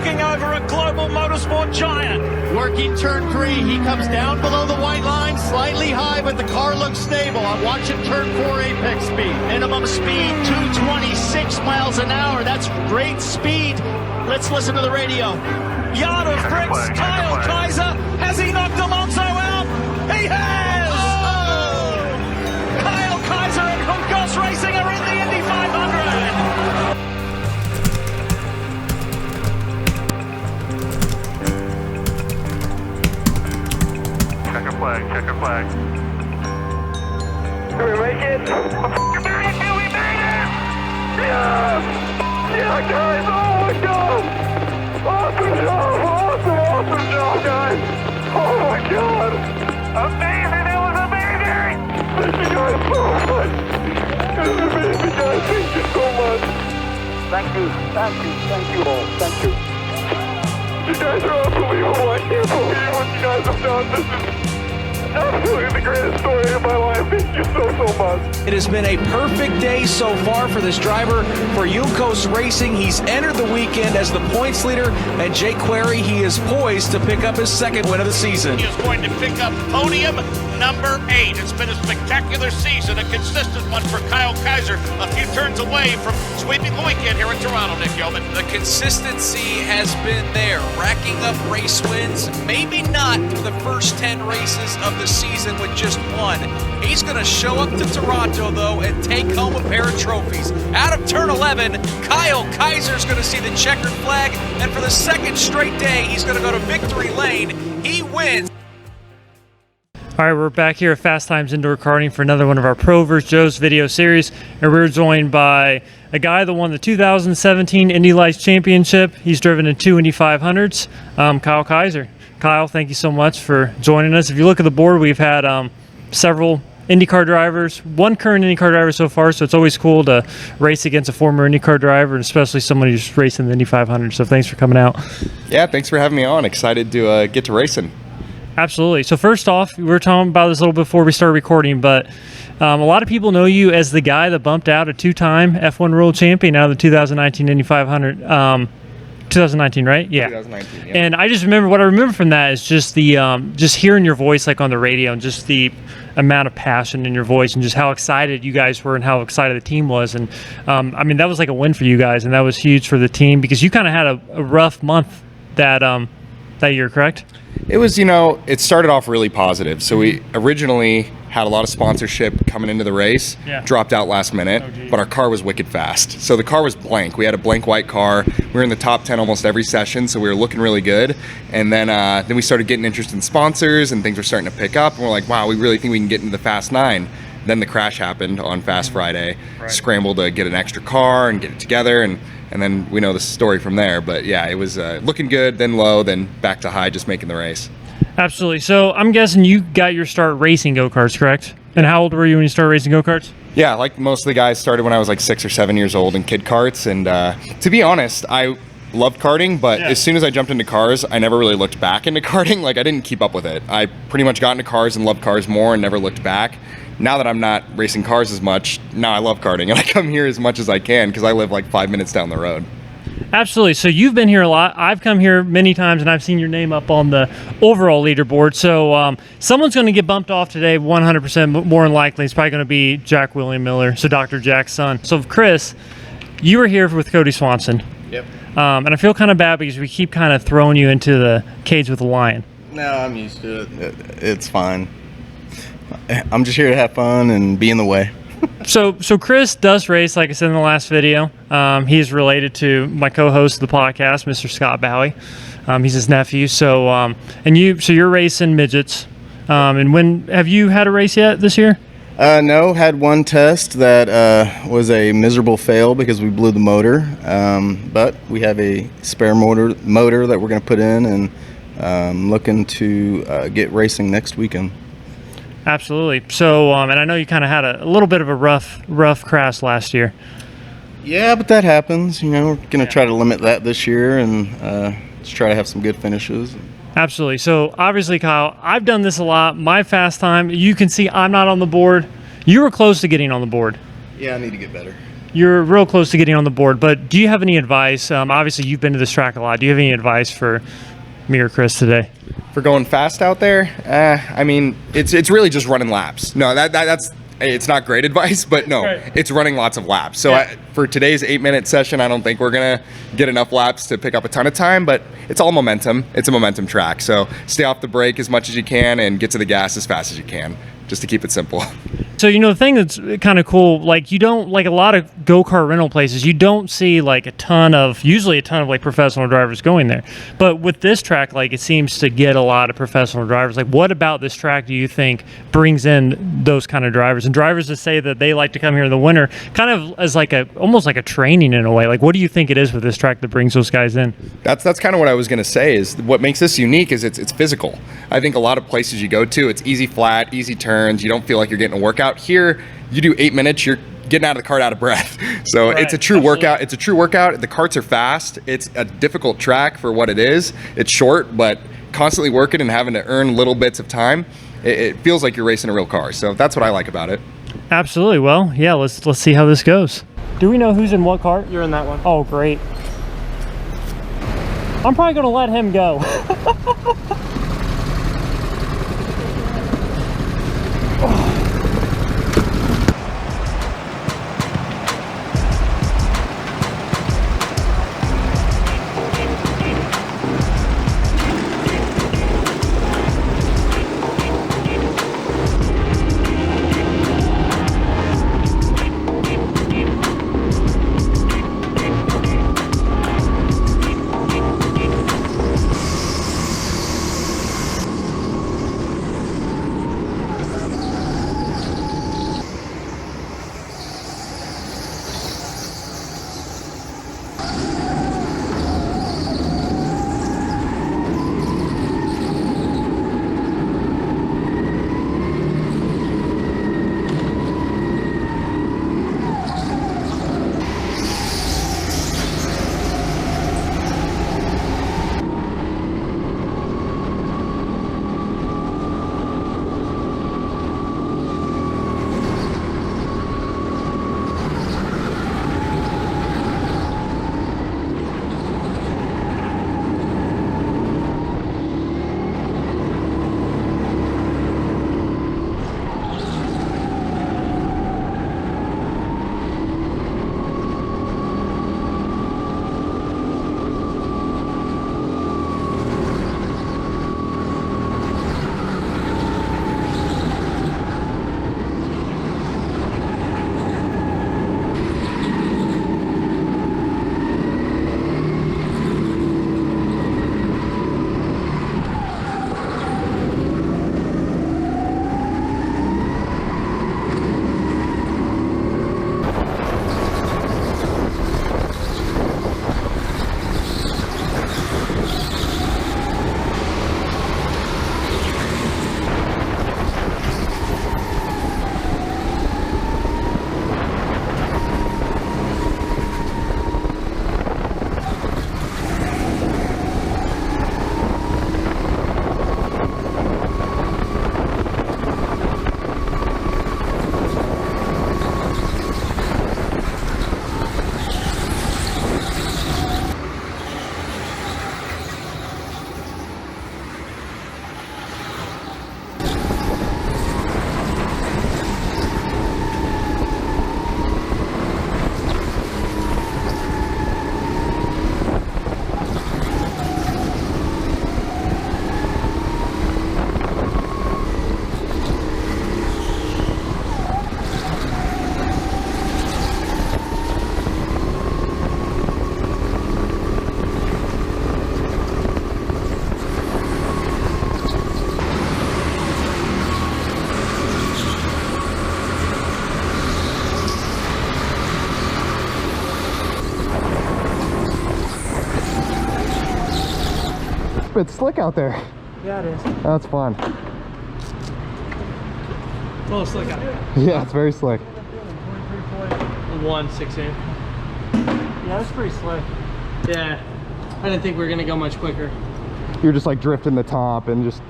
knocking over a global motorsport giant. Working turn 3, he comes down below the white line, slightly high, but the car looks stable. I'm watching turn 4 apex speed. Minimum speed, 226 miles an hour. That's great speed. Let's listen to the radio. Yard of bricks, Kyle Kaiser. Has he knocked Alonso out? He has! Oh! Kyle Kaiser and Junkos Racing are in the Indy 500. Checker flag. Can we make it? We made it! Yes! Yeah, guys! Oh my God! Awesome job, guys! Oh my God! Amazing! It was amazing! Thank you guys so much! This is amazing, guys! Thank you so much! Thank you all, thank you. You guys are unbelievable! I can't believe what you guys have done! This is absolutely the greatest story of my life. Thank you so much. It has been a perfect day so far for this driver, for JOES Racing. He's entered the weekend as the points leader, and Jake Query, he is poised to pick up his second win of the season. He is going to pick up podium number 8. It's been a spectacular season, a consistent one for Kyle Kaiser, a few turns away from sweeping the weekend here in Toronto, Nick Yeoman. The consistency has been there, racking up race wins, maybe not through the first 10 races of the season with just one. He's going to show up to Toronto, though, and take home a pair of trophies. Out of turn 11, Kyle Kaiser's going to see the checkered flag, and for the second straight day, he's going to go to victory lane. He wins. All right, we're back here at Fastimes Indoor Karting for another one of our Pro vs. JOES video series, and we're joined by a guy that won the 2017 Indy Lights Championship. He's driven in 2 Indy 500s, Kyle Kaiser. Kyle, thank you so much for joining us. If you look at the board, we've had several IndyCar drivers, one current IndyCar driver so far, so it's always cool to race against a former IndyCar driver, and especially someone who's racing the Indy 500, so thanks for coming out. Yeah, thanks for having me on. Excited to get to racing. Absolutely. So first off, we were talking about this a little before we started recording, but a lot of people know you as the guy that bumped out a 2-time F1 World Champion out of the 2019 Indy 500. 2019, right? Yeah. 2019. Yeah. And I just remember, what I remember from that is just the just hearing your voice like on the radio, and just the amount of passion in your voice, and just how excited you guys were and how excited the team was. And I mean, that was like a win for you guys, and that was huge for the team because you kind of had a rough month that year, correct? It was, it started off really positive. So we originally had a lot of sponsorship coming into the race, dropped out last minute, but our car was wicked fast. So the car was blank. We had a blank white car. We were in the top 10 almost every session, so we were looking really good. And then we started getting interest in sponsors, and things were starting to pick up. And we're like, wow, we really think we can get into the Fast 9. Then the crash happened on Fast Friday. Scrambled to get an extra car and get it together, and then we know the story from there. But yeah, it was looking good, then low, then back to high, just making the race. Absolutely. So I'm guessing you got your start racing go-karts, correct? And how old were you when you started racing go-karts? Yeah, like most of the guys, started when I was like 6 or 7 years old in kid karts. And to be honest, I loved karting, but as soon as I jumped into cars, I never really looked back into karting. Like, I didn't keep up with it. I pretty much got into cars and loved cars more and never looked back. Now that I'm not racing cars as much, now I love karting, and I come here as much as I can because I live like 5 minutes down the road. Absolutely. So you've been here a lot. I've come here many times, and I've seen your name up on the overall leaderboard. So someone's going to get bumped off today, 100% more than likely. It's probably going to be Jack William Miller, so Dr. Jack's son. So Chris, you were here with Cody Swanson. Yep. And I feel kind of bad because we keep kind of throwing you into the cage with the lion. No, I'm used to it. It's fine. I'm just here to have fun and be in the way. So Chris does race, like I said in the last video. He's related to my co-host of the podcast, Mr. Scott Bowie. He's his nephew. So you're racing midgets. And when have you had a race yet this year? No, had one test that was a miserable fail because we blew the motor. But we have a spare motor that we're going to put in, and looking to get racing next weekend. Absolutely. So, and I know you kind of had a little bit of a rough crash last year. Yeah, but that happens. We're going to try to limit that this year and just try to have some good finishes. Absolutely. So, obviously, Kyle, I've done this a lot. My fast time, you can see I'm not on the board. You were close to getting on the board. Yeah, I need to get better. you're real close to getting on the board, but do you have any advice? Obviously, you've been to this track a lot. Do you have any advice for me or Chris today? For going fast out there, I mean, it's really just running laps. No, that's it's not great advice, but no, it's running lots of laps. So for today's 8-minute session, I don't think we're gonna get enough laps to pick up a ton of time, but it's all momentum. It's a momentum track. So stay off the brake as much as you can and get to the gas as fast as you can, just to keep it simple. So, you know, the thing that's kind of cool, like you don't, like a lot of go-kart rental places, you don't see like usually a ton of like professional drivers going there. But with this track, like it seems to get a lot of professional drivers. Like what about this track do you think brings in those kind of drivers? And drivers that say that they like to come here in the winter, kind of as like almost like a training in a way. Like what do you think it is with this track that brings those guys in? That's kind of what I was gonna say, is what makes this unique is it's physical. I think a lot of places you go to, it's easy flat, easy turns, you don't feel like you're getting a workout. Here, you do 8 minutes, you're getting out of the kart out of breath. So it's a true workout. It's a true workout. The karts are fast. It's a difficult track for what it is. It's short, but constantly working and having to earn little bits of time, it feels like you're racing a real car. So that's what I like about it. Absolutely. Well, yeah, let's see how this goes. Do we know who's in what kart? You're in that one. Oh, great. I'm probably going to let him go. It's slick out there. Yeah, it is. That's fun. A little slick out there. Yeah, it's very slick. 116. Yeah, that's pretty slick. Yeah, I didn't think we were gonna go much quicker. You're just like drifting the top and just.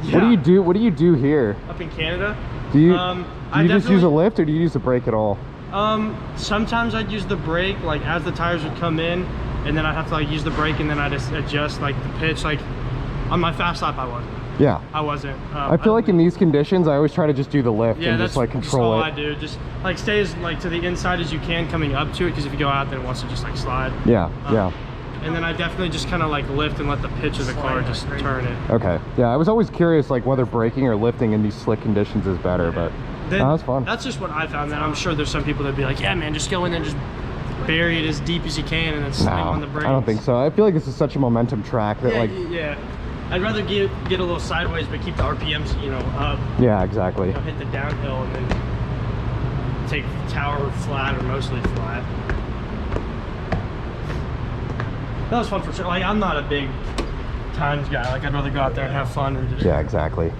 Yeah. What do you do? What do you do here? Up in Canada? Do you I just use a lift or do you use a brake at all? Sometimes I'd use the brake, like as the tires would come in, and then I'd have to like use the brake, and then I'd just adjust like the pitch. Like on my fast lap, I wasn't. Yeah. I wasn't. I feel like in these conditions, I always try to just do the lift and just like control all it. I do. Just like stay as like to the inside as you can coming up to it, because if you go out, then it wants to just like slide. Yeah, yeah. And then I definitely just kind of like lift and let the pitch of the car just turn it. Okay. Yeah, I was always curious like whether braking or lifting in these slick conditions is better, but that's fun. That's just what I found. Then I'm sure there's some people that'd be like, yeah, man, just go in there and just bury it as deep as you can and then slam on the brakes. I don't think so. I feel like this is such a momentum track that yeah. I'd rather get a little sideways, but keep the RPMs, you know, up. Yeah, exactly. You know, hit the downhill and then take tower flat or mostly flat. That was fun for sure. Like, I'm not a big times guy. Like, I'd rather go out there and have fun and just... Yeah, exactly.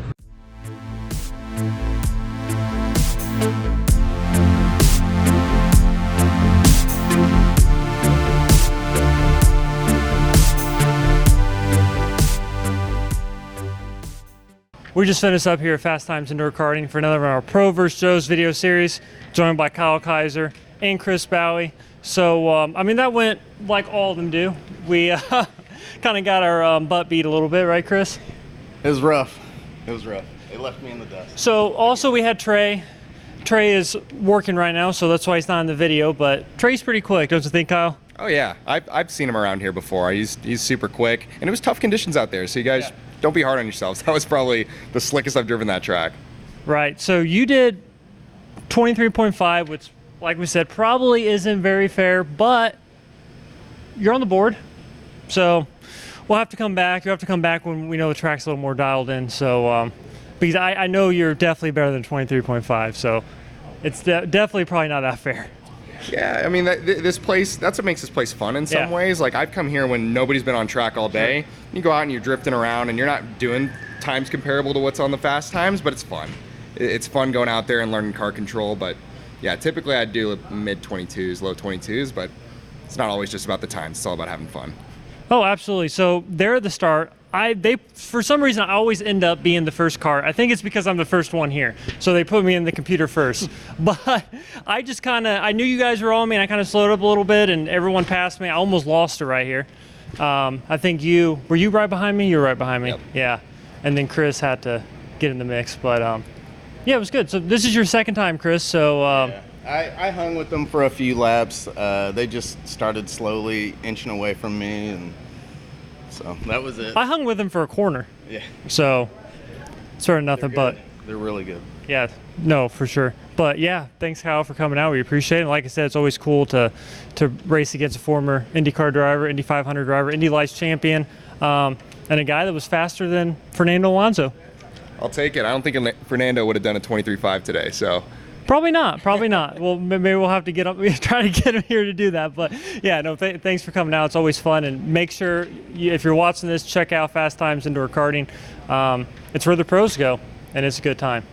We just finished up here at Fastimes Indoor Karting for another of our Pro vs. Joe's video series, joined by Kyle Kaiser and Chris Bowie. So, I mean, that went like all of them do. We kind of got our butt beat a little bit, right, Chris? It was rough. It was rough. They left me in the dust. So, also we had Trey. Trey is working right now, so that's why he's not in the video, but Trey's pretty quick, don't you think, Kyle? Oh yeah, I've seen him around here before. He's super quick, and it was tough conditions out there, so you guys don't be hard on yourselves. That was probably the slickest I've driven that track. Right, so you did 23.5, which, like we said, probably isn't very fair, but you're on the board. So we'll have to come back. You'll have to come back when we know the track's a little more dialed in. So because I know you're definitely better than 23.5, so it's definitely probably not that fair. Yeah, I mean, this place, that's what makes this place fun in some ways. Like, I've come here when nobody's been on track all day. You go out and you're drifting around and you're not doing times comparable to what's on the fast times, but it's fun. It's fun going out there and learning car control, but yeah, typically I'd do mid 22s, low 22s, but it's not always just about the times. It's all about having fun. Oh, absolutely. So there at the start, they for some reason I always end up being the first car. I think it's because I'm the first one here, so they put me in the computer first. But I just I knew you guys were on me, and I kind of slowed up a little bit, and everyone passed me. I almost lost it right here. I think were you right behind me? You were right behind me. Yep. Yeah, and then Chris had to get in the mix, but yeah, it was good. So this is your second time, Chris. So I hung with them for a few laps. They just started slowly inching away from me, and so that was it. I hung with them for a corner. Yeah. So sort of nothing, but they're really good. Yeah, no, for sure. But yeah, thanks, Kyle, for coming out. We appreciate it. Like I said, it's always cool to race against a former IndyCar driver, Indy 500 driver, Indy Lights champion, and a guy that was faster than Fernando Alonso. I'll take it. I don't think Fernando would have done a 23.5 today, so. Probably not. Probably not. Well, maybe we'll have to try to get him here to do that. But yeah, no, thanks for coming out. It's always fun. And make sure, if you're watching this, check out Fastimes Indoor Karting. It's where the pros go, and it's a good time.